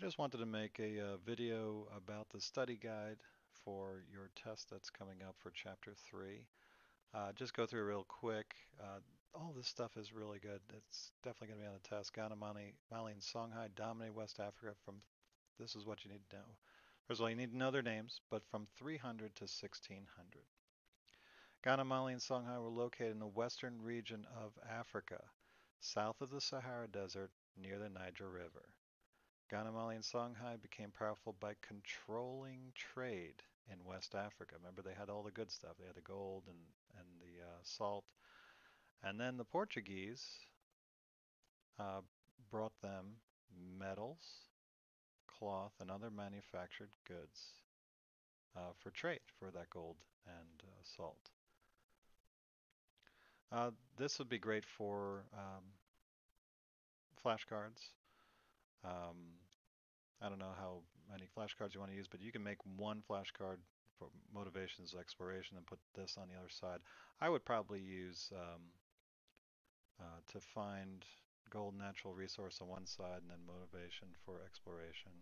I just wanted to make a video about the study guide for your test that's coming up for Chapter 3. Just go through real quick. All this stuff is really good. It's definitely going to be on the test. Ghana, Mali, and Songhai dominate West Africa from, this is what you need to know. First of all, you need to know their names, but from 300 to 1600. Ghana, Mali, and Songhai were located in the western region of Africa, south of the Sahara Desert, near the Niger River. Ghana, Mali, and Songhai became powerful by controlling trade in West Africa. Remember, they had all the good stuff. They had the gold and the salt. And then the Portuguese uh, brought them metals, cloth, and other manufactured goods for trade for that gold and salt. This would be great for flashcards. Um, I don't know how many flashcards you want to use, but you can make one flashcard for motivations exploration and put this on the other side. I would probably use to find gold natural resource on one side and then motivation for exploration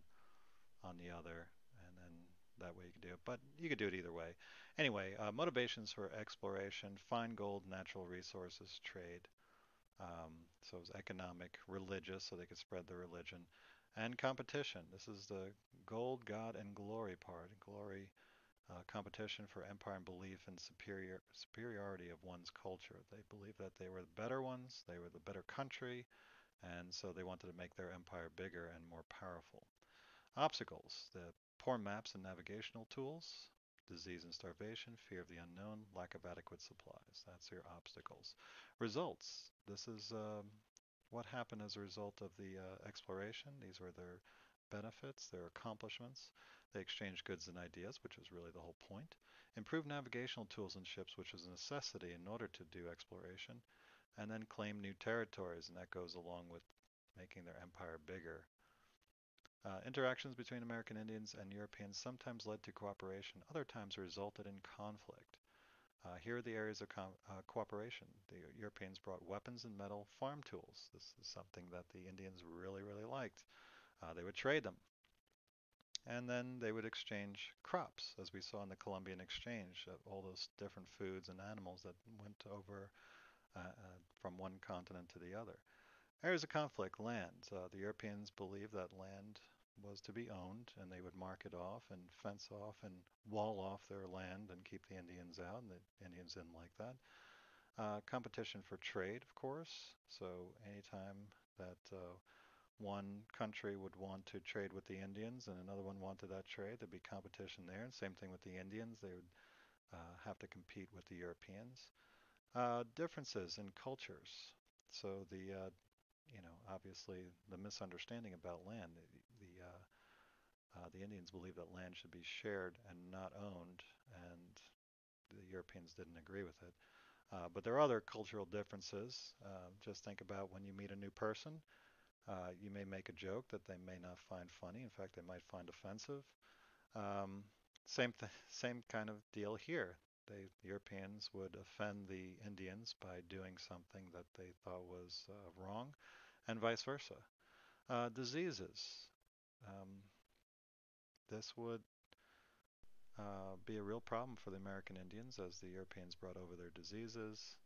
on the other, and then that way you can do it. But you could do it either way. Anyway, motivations for exploration, find gold, natural resources, trade. So it was economic, religious, so they could spread their religion, and competition. This is the gold, God, and glory part. Glory, competition for empire and belief in superiority of one's culture. They believed that they were the better ones, they were the better country, and so they wanted to make their empire bigger and more powerful. Obstacles, the poor maps and navigational tools, disease and starvation, fear of the unknown, lack of adequate supplies. That's your obstacles. Results, this is what happened as a result of the exploration. These were their benefits, their accomplishments. They exchanged goods and ideas, which was really the whole point. Improved navigational tools in ships, which was a necessity in order to do exploration. And then claim new territories, and that goes along with making their empire bigger. Interactions between American Indians and Europeans sometimes led to cooperation, other times resulted in conflict. Here are the areas of cooperation. The Europeans brought weapons and metal farm tools. This is something that the Indians really, really liked. They would trade them. And then they would exchange crops, as we saw in the Columbian Exchange, all those different foods and animals that went over from one continent to the other. Areas of conflict, land. The Europeans believed that land was to be owned, and they would mark it off and fence off and wall off their land and keep the Indians out, and the Indians didn't like that. Competition for trade, of course. So anytime that one country would want to trade with the Indians and another one wanted that trade, there'd be competition there. And same thing with the Indians. They would have to compete with the Europeans. Differences in cultures. So obviously the misunderstanding about land. The Indians believed that land should be shared and not owned, and the Europeans didn't agree with it. But there are other cultural differences. Just think about when you meet a new person, you may make a joke that they may not find funny. In fact, they might find offensive. Um, same kind of deal here. The Europeans would offend the Indians by doing something that they thought was wrong, and vice versa. Diseases. Um, this would be a real problem for the American Indians as the Europeans brought over their diseases.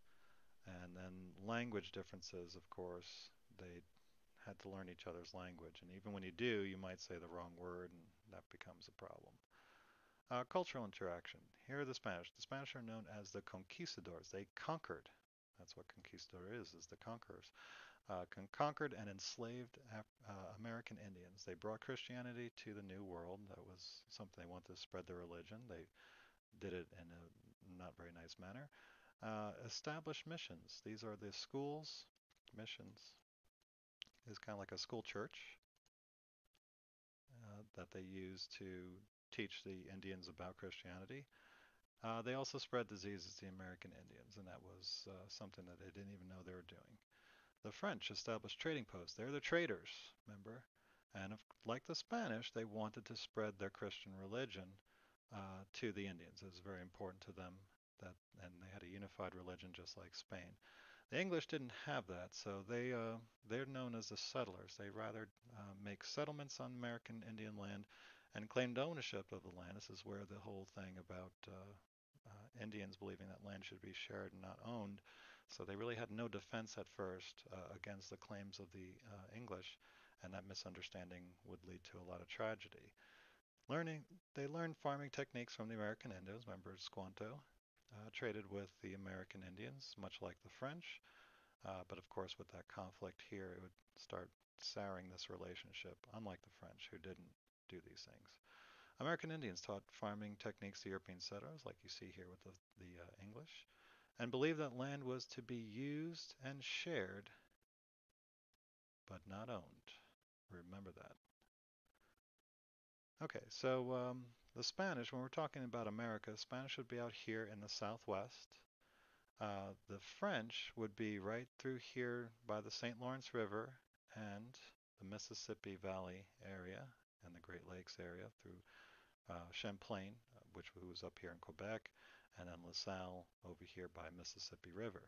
And then language differences, of course. They had to learn each other's language. And even when you do, you might say the wrong word, and that becomes a problem. Cultural interaction. Here are the Spanish. The Spanish are known as the conquistadors. They conquered. That's what conquistador is the conquerors. Conquered and enslaved American Indians. They brought Christianity to the New World. That was something they wanted to spread their religion. They did it in a not very nice manner. Established missions. These are the schools. Missions is kind of like a school church that they use to teach the Indians about Christianity. They also spread diseases to the American Indians, and that was something that they didn't even know they were doing. The French established trading posts. They're the traders, remember? And like the Spanish, they wanted to spread their Christian religion to the Indians. It was very important to them that, and they had a unified religion just like Spain. The English didn't have that, so they're known as the settlers. They rather make settlements on American Indian land and claimed ownership of the land. This is where the whole thing about Indians believing that land should be shared and not owned. So they really had no defense at first against the claims of the English, and that misunderstanding would lead to a lot of tragedy. Learning, they learned farming techniques from the American Indians, remember Squanto, traded with the American Indians, much like the French. But of course, with that conflict here, it would start souring this relationship, unlike the French, who didn't do these things. American Indians taught farming techniques to European settlers, like you see here with the English, and believed that land was to be used and shared, but not owned. Remember that. Okay, so the Spanish, when we're talking about America, Spanish would be out here in the southwest. The French would be right through here by the St. Lawrence River and the Mississippi Valley area and the Great Lakes area through Champlain, which was up here in Quebec, and then LaSalle over here by Mississippi River.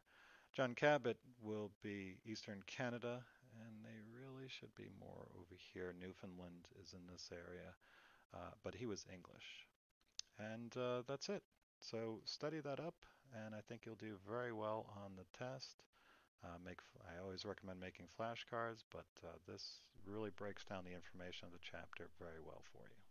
John Cabot will be Eastern Canada, and they really should be more over here. Newfoundland is in this area, but he was English. And that's it. So study that up, and I think you'll do very well on the test. I always recommend making flashcards, but this really breaks down the information of the chapter very well for you.